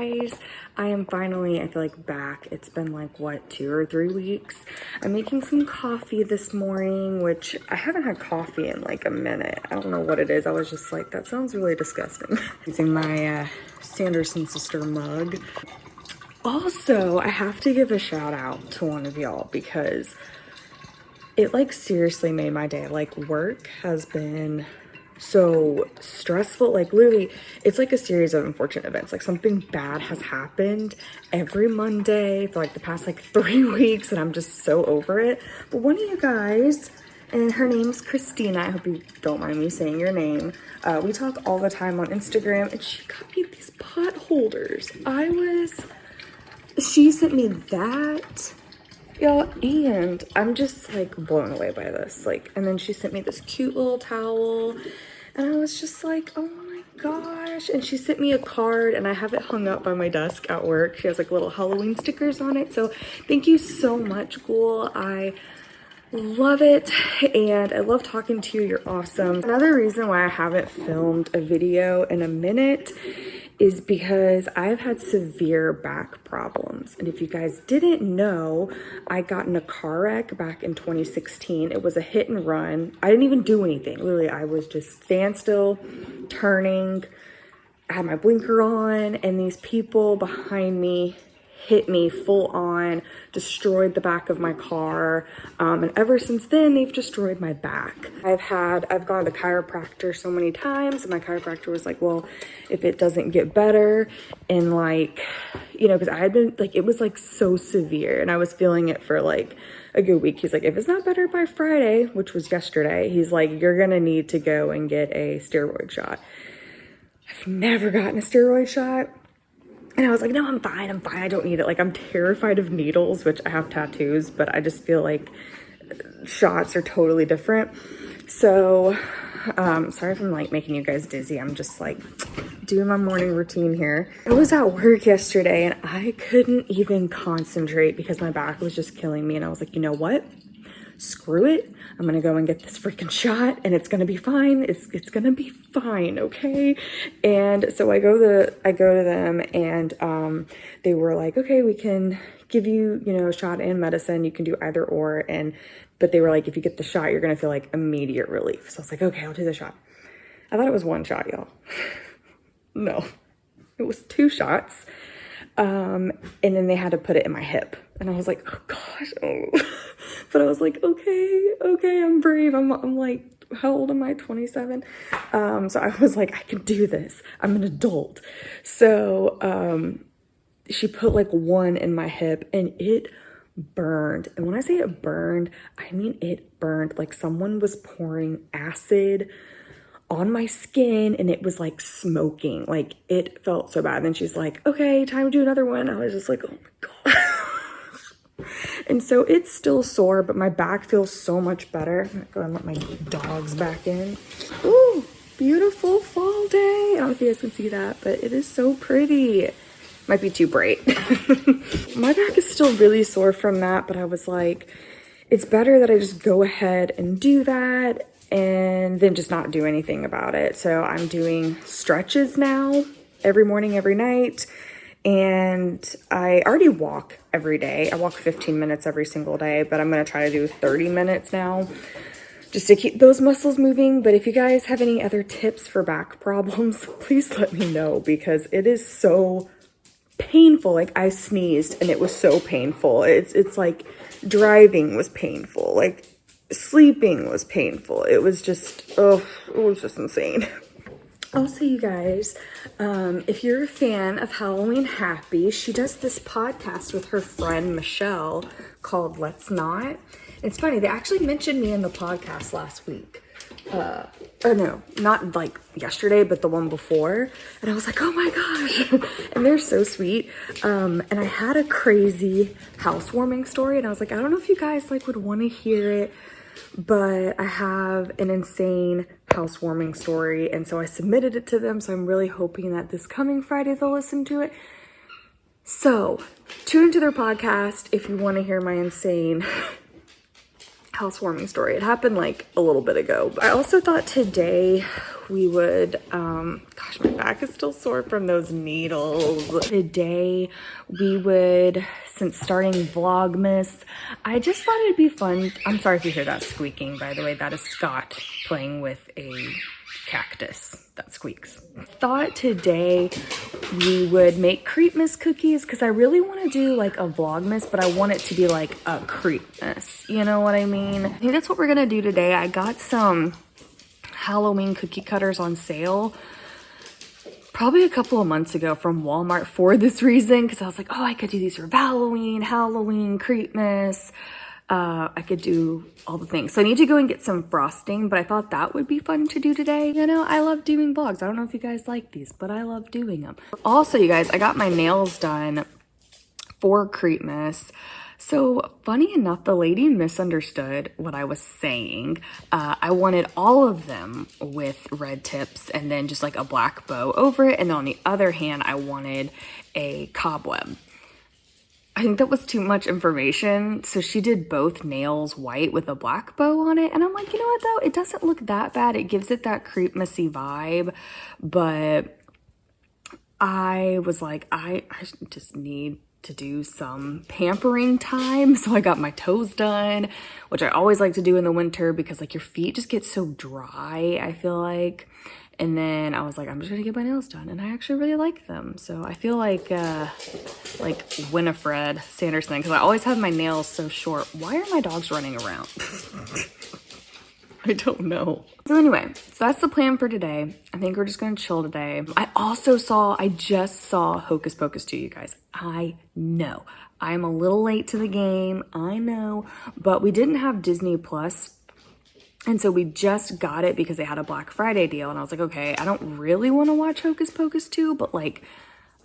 guys, I am finally, I feel like, back. It's been like, what, 2 or 3 weeks? I'm making some coffee this morning, which I haven't had coffee in like a minute. I don't know what it is. I was just like, that sounds really disgusting. Using my Sanderson sister mug. Also, I have to give a shout out to one of y'all because it like seriously made my day. Like, work has been so stressful. Like, literally, it's like a series of unfortunate events. Like, something bad has happened every Monday for like the past like 3 weeks, and I'm just so over it. But one of you guys, and her name's Christina, I hope you don't mind me saying your name, we talk all the time on Instagram, and she got me these pot holders. She sent me that, y'all, and I'm just like blown away by this. Like, and then she sent me this cute little towel, and I was just like, oh my gosh. And she sent me a card, and I have it hung up by my desk at work. She has like little Halloween stickers on it. So thank you so much, Ghoul. I love it, and I love talking to you. You're awesome. Another reason why I haven't filmed a video in a minute is because I've had severe back problems. And if you guys didn't know, I got in a car wreck back in 2016. It was a hit and run. I didn't even do anything. Literally, I was just standstill, turning. I had my blinker on, and these people behind me hit me full on, destroyed the back of my car. And ever since then, they've destroyed my back. I've gone to the chiropractor so many times, and my chiropractor was like, well, if it doesn't get better, and like, you know, because I had been like, it was like so severe, and I was feeling it for like a good week. He's like, if it's not better by Friday, which was yesterday, he's like, you're gonna need to go and get a steroid shot. I've never gotten a steroid shot. And I was like, no, I'm fine, I don't need it. Like, I'm terrified of needles, which I have tattoos, but I just feel like shots are totally different. So, sorry if I'm like making you guys dizzy. I'm just like doing my morning routine here. I was at work yesterday, and I couldn't even concentrate because my back was just killing me. And I was like, you know what? Screw it. I'm gonna go and get this freaking shot, and it's gonna be fine. It's gonna be fine, okay? And so I go to them, and they were like, okay, we can give you, you know, a shot and medicine. You can do either or. But they were like, if you get the shot, you're gonna feel like immediate relief. So I was like, okay, I'll do the shot. I thought it was 1 shot, y'all. No, it was 2 shots. And then they had to put it in my hip, and I was like, oh gosh, oh. But I was like, okay, I'm brave. I'm like, how old am I? 27. So I was like, I can do this. I'm an adult. So, she put like 1 in my hip, and it burned. And when I say it burned, I mean, it burned like someone was pouring acid on my skin, and it was like smoking. Like, it felt so bad. And then she's like, okay, time to do another one. I was just like, oh my God. And so it's still sore, but my back feels so much better. I'm gonna go and let my dogs back in. Ooh, beautiful fall day. I don't know if you guys can see that, but it is so pretty. Might be too bright. My back is still really sore from that, but I was like, it's better that I just go ahead and do that and then just not do anything about it. So I'm doing stretches now every morning, every night. And I already walk every day. I walk 15 minutes every single day, but I'm going to try to do 30 minutes now just to keep those muscles moving. But if you guys have any other tips for back problems, please let me know, because it is so painful. Like, I sneezed and it was so painful. It's like driving was painful. Like, sleeping was painful. It was just, oh, it was just insane. Also, you guys, if you're a fan of Halloween Happy, she does this podcast with her friend Michelle called Let's Not. It's funny, they actually mentioned me in the podcast last week. Or no, not like yesterday, but the one before. And I was like, oh my gosh. And they're so sweet. And I had a crazy housewarming story, and I was like, I don't know if you guys like would want to hear it, but I have an insane housewarming story, and so I submitted it to them. So I'm really hoping that this coming Friday they'll listen to it. So tune into their podcast if you want to hear my insane housewarming story. It happened like a little bit ago. I also thought today we would, gosh, my back is still sore from those needles. Today we would, since starting Vlogmas, I just thought it'd be fun. I'm sorry if you hear that squeaking, by the way. That is Scott playing with a cactus that squeaks. Thought today we would make Creepmas cookies because I really want to do like a Vlogmas, but I want it to be like a Creepmas. You know what I mean? I think that's what we're gonna do today. I got some Halloween cookie cutters on sale probably a couple of months ago from Walmart for this reason, because I was like, oh, I could do these for Halloween, Creepmas. I could do all the things. So I need to go and get some frosting, but I thought that would be fun to do today. You know, I love doing vlogs. I don't know if you guys like these, but I love doing them. Also, you guys, I got my nails done for Creepmas. So funny enough, the lady misunderstood what I was saying. I wanted all of them with red tips and then just like a black bow over it. And then on the other hand, I wanted a cobweb. I think that was too much information. So she did both nails white with a black bow on it. And I'm like, you know what though? It doesn't look that bad. It gives it that Creepmas-y vibe. But I was like, I just need to do some pampering time. So I got my toes done, which I always like to do in the winter because like your feet just get so dry, I feel like. And then I was like, I'm just gonna get my nails done, and I actually really like them. So I feel like Winifred Sanderson, because I always have my nails so short. Why are my dogs running around? I don't know. So anyway, so that's the plan for today. I think we're just gonna chill today. I just saw Hocus Pocus 2, you guys. I know. I'm a little late to the game, I know, but we didn't have Disney Plus. And so we just got it because they had a Black Friday deal. And I was like, okay, I don't really want to watch Hocus Pocus 2, but like,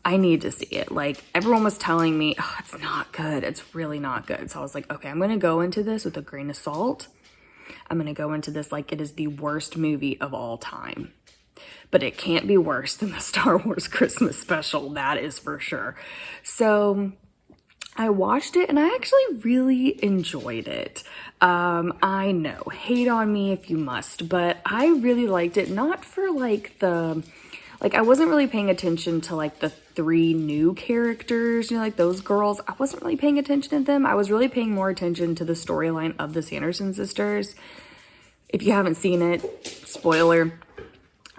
I need to see it. Like, everyone was telling me, oh, it's not good. It's really not good. So I was like, okay, I'm going to go into this with a grain of salt. I'm going to go into this like it is the worst movie of all time. But it can't be worse than the Star Wars Christmas special. That is for sure. So I watched it and I actually really enjoyed it. I know, hate on me if you must, but I really liked it. Not for like I wasn't really paying attention to like the 3 new characters, you know, like those girls. I wasn't really paying attention to them. I was really paying more attention to the storyline of the Sanderson sisters. If you haven't seen it, spoiler.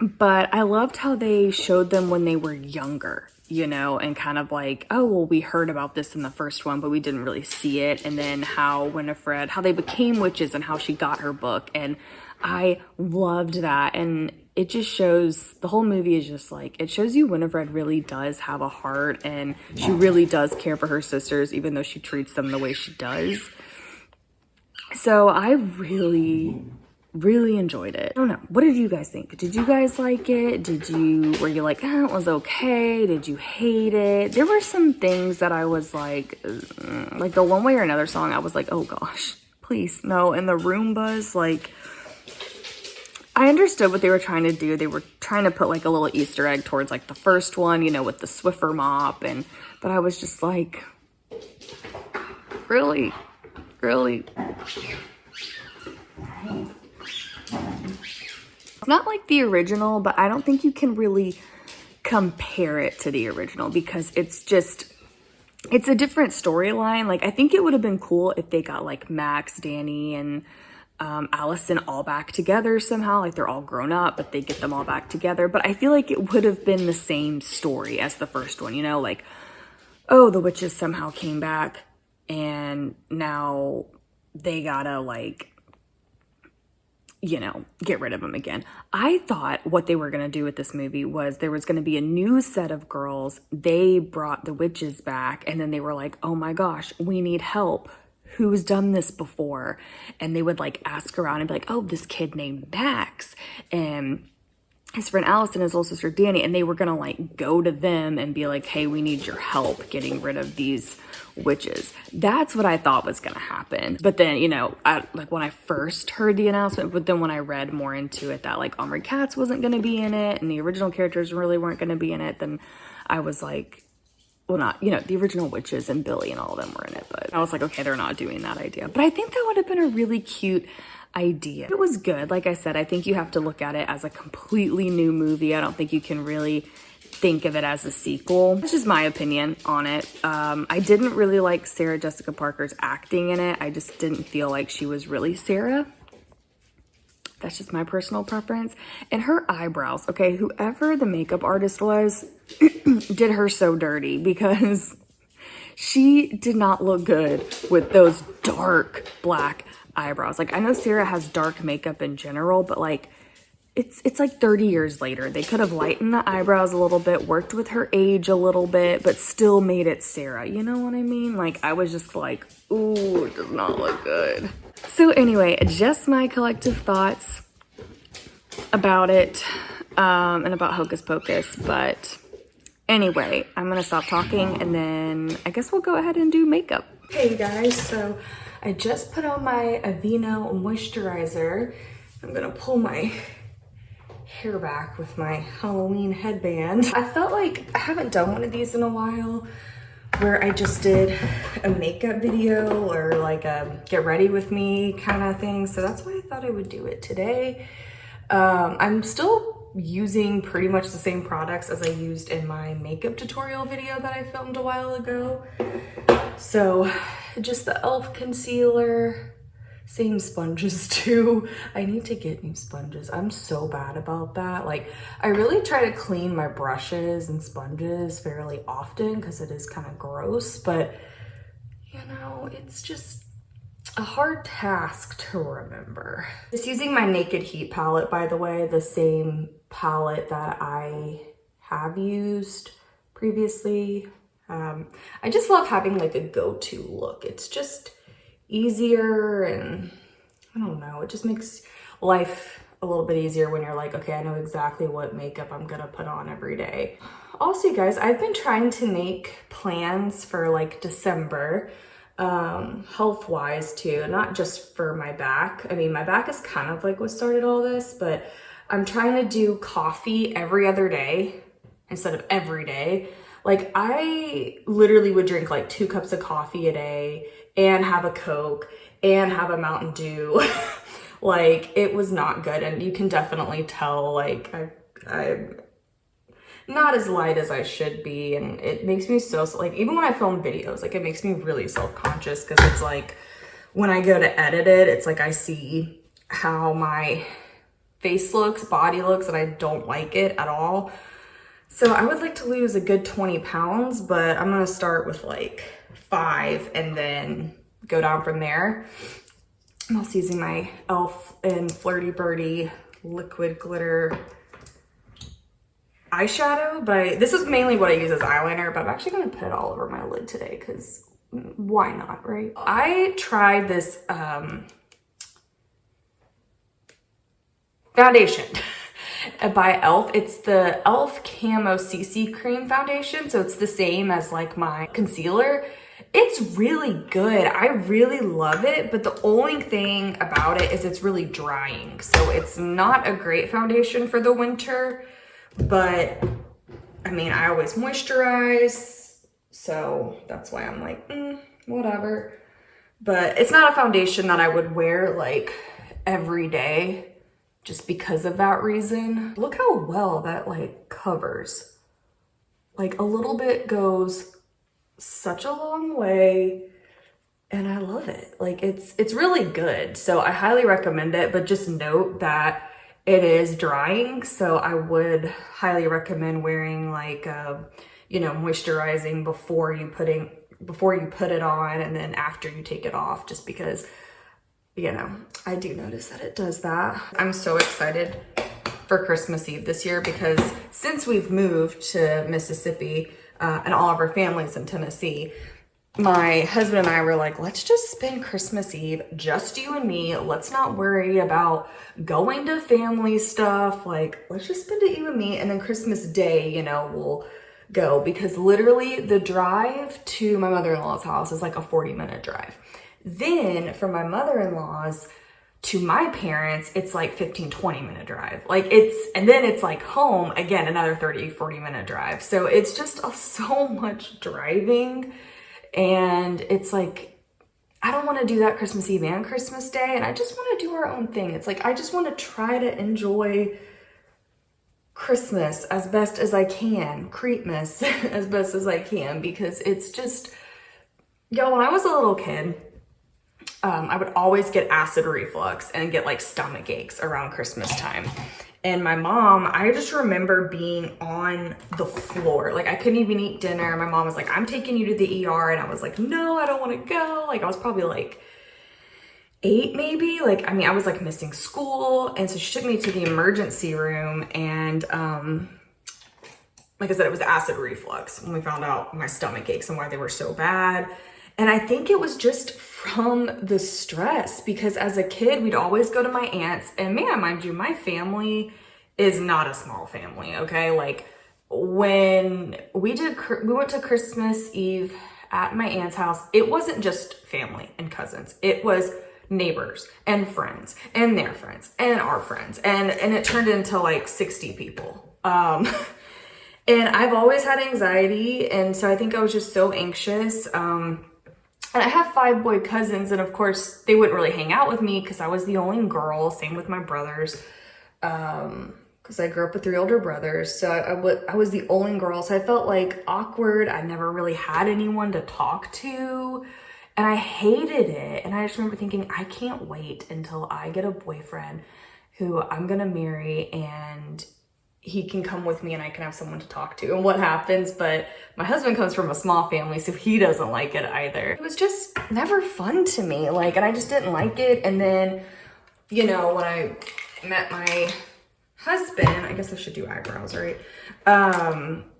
But I loved how they showed them when they were younger, you know, and kind of like, oh, well, we heard about this in the first one, but we didn't really see it. And then how Winifred, how they became witches and how she got her book. And I loved that. And it just shows, the whole movie is just like, it shows you Winifred really does have a heart and she really does care for her sisters, even though she treats them the way she does. So I really enjoyed it. I don't know. What did you guys think? Did you guys like it? Were you like, oh, it was okay? Did you hate it? There were some things that I was like the One Way or Another song, I was like, oh gosh, please, no. And the Roombas, like, I understood what they were trying to do. They were trying to put like a little Easter egg towards like the first one, you know, with the Swiffer mop. But I was just like, really? It's not like the original, but I don't think you can really compare it to the original because it's a different storyline. Like, I think it would have been cool if they got like Max, Danny, and Allison all back together somehow. Like, they're all grown up, but they get them all back together. But I feel like it would have been the same story as the first one, you know? Like, oh, the witches somehow came back and now they gotta like, you know, get rid of them again. I thought what they were going to do with this movie was there was going to be a new set of girls. They brought the witches back and then they were like, oh my gosh, we need help. Who's done this before? And they would like ask around and be like, oh, this kid named Max and his friend Allison, his little sister Danny, and they were gonna like go to them and be like, hey, we need your help getting rid of these witches. That's what I thought was gonna happen. But then, you know, like when I first heard the announcement, but then when I read more into it that like Omri Katz wasn't gonna be in it and the original characters really weren't gonna be in it, then I was like, well, not, you know, the original witches and Billy and all of them were in it, but I was like, okay, they're not doing that idea. But I think that would have been a really cute idea. It was good. Like I said, I think you have to look at it as a completely new movie. I don't think you can really think of it as a sequel. That's just my opinion on it. I didn't really like Sarah Jessica Parker's acting in it. I just didn't feel like she was really Sarah. That's just my personal preference. And her eyebrows, okay, whoever the makeup artist was did her so dirty, because she did not look good with those dark black eyebrows. Like, I know Sarah has dark makeup in general, but like, it's like 30 years later. They could have lightened the eyebrows a little bit, worked with her age a little bit, but still made it Sarah. You know what I mean? Like, I was just like, ooh, it does not look good. So anyway, just my collective thoughts about it, and about Hocus Pocus. But anyway, I'm gonna stop talking and then I guess we'll go ahead and do makeup. Hey guys, so I just put on my Aveeno moisturizer. I'm gonna pull my hair back with my Halloween headband. I felt like I haven't done one of these in a while where I just did a makeup video or like a get ready with me kind of thing. So that's why I thought I would do it today. I'm still using pretty much the same products as I used in my makeup tutorial video that I filmed a while ago. So just the e.l.f. concealer, same sponges too. I need to get new sponges. I'm so bad about that. Like, I really try to clean my brushes and sponges fairly often because it is kind of gross, but you know, it's just a hard task to remember. Just using my Naked Heat palette, by the way, the same palette that I have used previously. I just love having like a go-to look. It's just easier, and I don't know, it just makes life a little bit easier when you're like, okay, I know exactly what makeup I'm gonna put on every day. Also, you guys, I've been trying to make plans for like December, health-wise too, not just for my back. I mean, my back is kind of like what started all this, but I'm trying to do coffee every other day instead of every day. Like, I literally would drink like 2 cups of coffee a day and have a Coke and have a Mountain Dew. Like, it was not good. And you can definitely tell, like, I'm not as light as I should be. And it makes me so, like, even when I film videos, like, it makes me really self-conscious because it's like, when I go to edit it, it's like I see how my face looks, body looks, and I don't like it at all. So I would like to lose a good 20 pounds, but I'm gonna start with like 5 and then go down from there. I'm also using my e.l.f. and Flirty Birdie liquid glitter eyeshadow, but this is mainly what I use as eyeliner, but I'm actually gonna put it all over my lid today because why not, right? I tried this foundation by e.l.f. It's the e.l.f. Camo CC Cream Foundation. So it's the same as like my concealer. It's really good. I really love it. But the only thing about it is it's really drying. So it's not a great foundation for the winter. But I mean, I always moisturize. So that's why I'm like, whatever. But it's not a foundation that I would wear like every day, just because of that reason. Look how well that like covers. Like, a little bit goes such a long way, and I love it. Like, it's really good. So I highly recommend it, but just note that it is drying. So I would highly recommend wearing like, you know, moisturizing before you put it on and then after you take it off, just because, you know, I do notice that it does that. I'm so excited for Christmas Eve this year because since we've moved to Mississippi and all of our families in Tennessee, my husband and I were like, let's just spend Christmas Eve, just you and me. Let's not worry about going to family stuff. Like, let's just spend it you and me. And then Christmas Day, you know, we'll go, because literally the drive to my mother-in-law's house is like a 40-minute drive. Then from my mother-in-law's to my parents, it's like 15-20 minute drive. Like, and then it's like home again, another 30-40 minute drive. So it's just so much driving, and it's like, I don't want to do that Christmas Eve and Christmas Day, and I just want to do our own thing. It's like, I just want to try to enjoy Christmas as best as I can, Creepmas as best as I can, because it's just, yo, when I was a little kid, I would always get acid reflux and get like stomach aches around Christmas time. And my mom, I just remember being on the floor. Like I couldn't even eat dinner. My mom was like, I'm taking you to the ER. And I was like, no, I don't want to go. Like I was probably like 8 maybe. Like, I mean, I was like missing school. And so she took me to the emergency room, and like I said, it was acid reflux when we found out my stomach aches and why they were so bad. And I think it was just from the stress, because as a kid, we'd always go to my aunt's, and man, mind you, my family is not a small family, okay? Like when we went to Christmas Eve at my aunt's house, it wasn't just family and cousins. It was neighbors and friends and their friends and our friends. And it turned into like 60 people. And I've always had anxiety. And so I think I was just so anxious. And I have 5 boy cousins, and of course they wouldn't really hang out with me because I was the only girl. Same with my brothers, because I grew up with 3 older brothers. So I was the only girl, so I felt like awkward. I never really had anyone to talk to, and I hated it. And I just remember thinking, I can't wait until I get a boyfriend who I'm gonna marry, and he can come with me and I can have someone to talk to. And what happens? But my husband comes from a small family, so he doesn't like it either. It was just never fun to me. Like, and I just didn't like it. And then, you know, when I met my husband, I guess I should do eyebrows, right?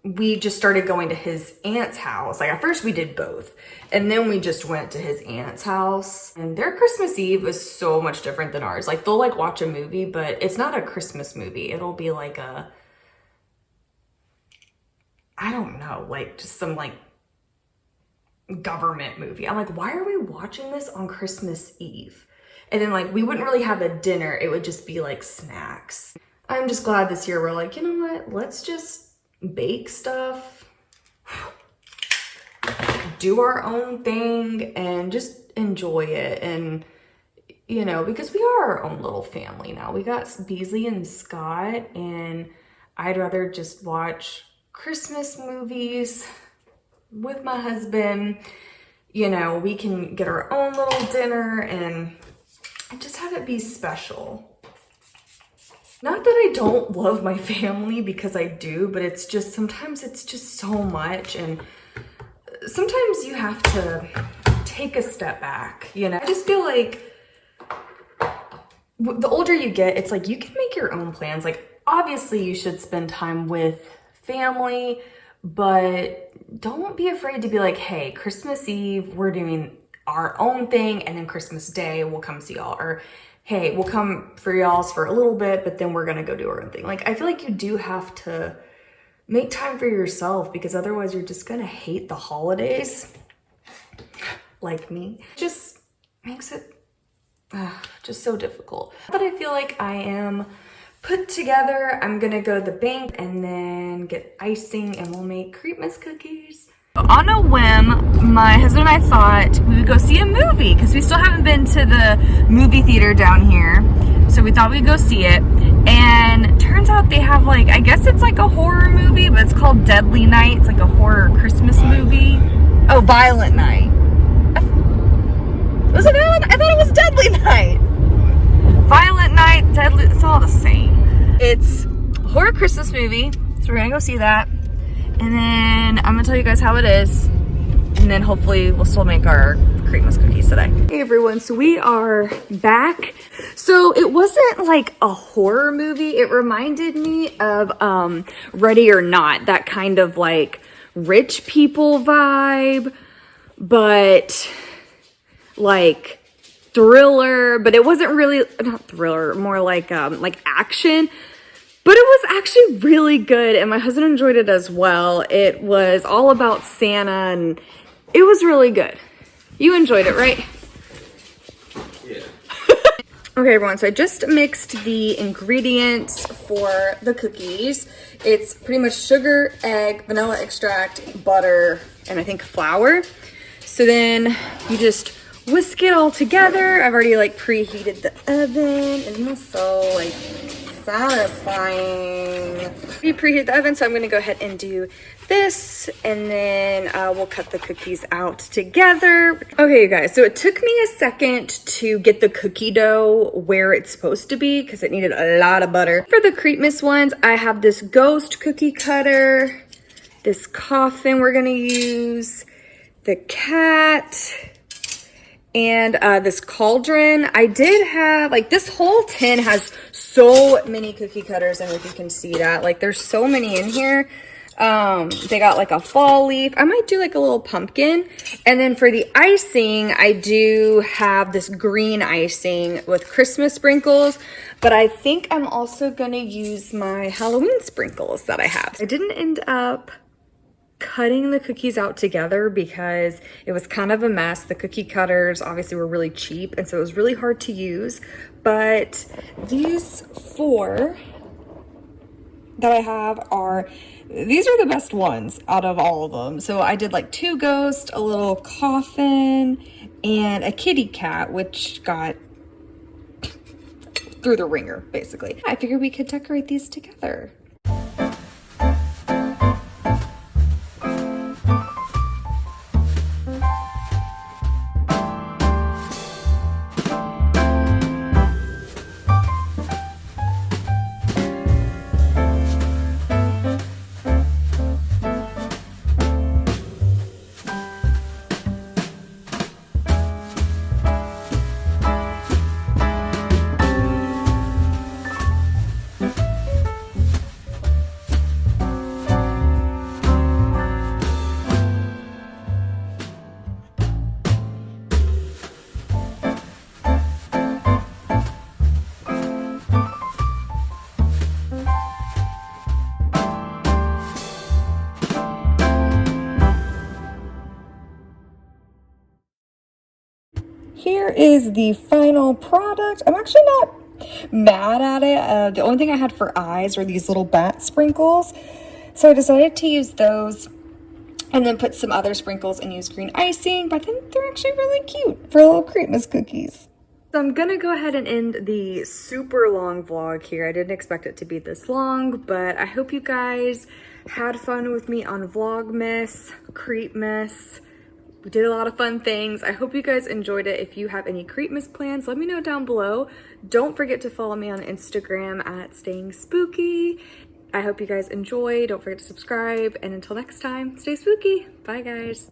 We just started going to his aunt's house. Like at first we did both, and then we just went to his aunt's house, and their Christmas Eve was so much different than ours. Like they'll like watch a movie, but it's not a Christmas movie. It'll be like I don't know, like just some like government movie. I'm like, why are we watching this on Christmas Eve? And then like we wouldn't really have a dinner. It would just be like snacks. I'm just glad this year we're like, you know what? Let's just bake stuff, do our own thing, and just enjoy it. And, you know, because we are our own little family now. We got Beasley and Scott, and I'd rather just watch Christmas movies with my husband. You know, we can get our own little dinner and just have it be special. Not that I don't love my family, because I do, but it's just, sometimes it's just so much, and sometimes you have to take a step back, you know? I just feel like the older you get, it's like you can make your own plans. Like, obviously you should spend time with family, but don't be afraid to be like, hey, Christmas Eve, we're doing our own thing, and then Christmas Day, we'll come see y'all. Or, hey, we'll come for y'all's for a little bit, but then we're gonna go do our own thing. Like, I feel like you do have to make time for yourself, because otherwise you're just gonna hate the holidays, like me. It just makes it just so difficult. But I feel like I am put together. I'm gonna go to the bank and then get icing, and we'll make Creepmas cookies. On a whim, my husband and I thought we would go see a movie, because we still haven't been to the movie theater down here. So we thought we'd go see it. And turns out they have like, I guess it's like a horror movie, but it's called Deadly Night. It's like a horror Christmas movie. Oh, Violent Night. Was it Violent? I thought it was Deadly Night. Violent Night, Deadly, it's all the same. It's a horror Christmas movie, so we're gonna go see that. And then I'm gonna tell you guys how it is, and then hopefully we'll still make our Creepmas cookies today. Hey everyone, so we are back. So it wasn't like a horror movie. It reminded me of Ready or Not, that kind of like rich people vibe, but like thriller, but it wasn't really, not thriller, more like action. But it was actually really good, and my husband enjoyed it as well. It was all about Santa, and it was really good. You enjoyed it, right? Yeah. Okay, everyone, so I just mixed the ingredients for the cookies. It's pretty much sugar, egg, vanilla extract, butter, and I think flour. So then you just whisk it all together. I've already like preheated the oven, and that's so like satisfying. We preheated the oven, so I'm gonna go ahead and do this, and then we'll cut the cookies out together. Okay, you guys, so it took me a second to get the cookie dough where it's supposed to be because it needed a lot of butter. For the Creepmas ones, I have this ghost cookie cutter, this coffin we're gonna use, the cat, and this cauldron. I did have, like, this whole tin has so many cookie cutters, and if you can see that, like, there's so many in here. They got like a fall leaf. I might do like a little pumpkin. And then for the icing, I do have this green icing with Christmas sprinkles, but I think I'm also gonna use my Halloween sprinkles that I have. I didn't end up cutting the cookies out together because it was kind of a mess. The cookie cutters obviously were really cheap, and so it was really hard to use. But these 4 that I have these are the best ones out of all of them. So I did like 2 ghosts, a little coffin, and a kitty cat, which got through the ringer, basically. I figured we could decorate these together. Here is the final product. I'm actually not mad at it. The only thing I had for eyes were these little bat sprinkles. So I decided to use those and then put some other sprinkles and use green icing. But I think they're actually really cute for little Creepmas cookies. So I'm gonna go ahead and end the super long vlog here. I didn't expect it to be this long, but I hope you guys had fun with me on Vlogmas, Creepmas. We did a lot of fun things. I hope you guys enjoyed it. If you have any Creepmas plans, let me know down below. Don't forget to follow me on Instagram at Staying Spooky. I hope you guys enjoy. Don't forget to subscribe. And until next time, stay spooky. Bye, guys.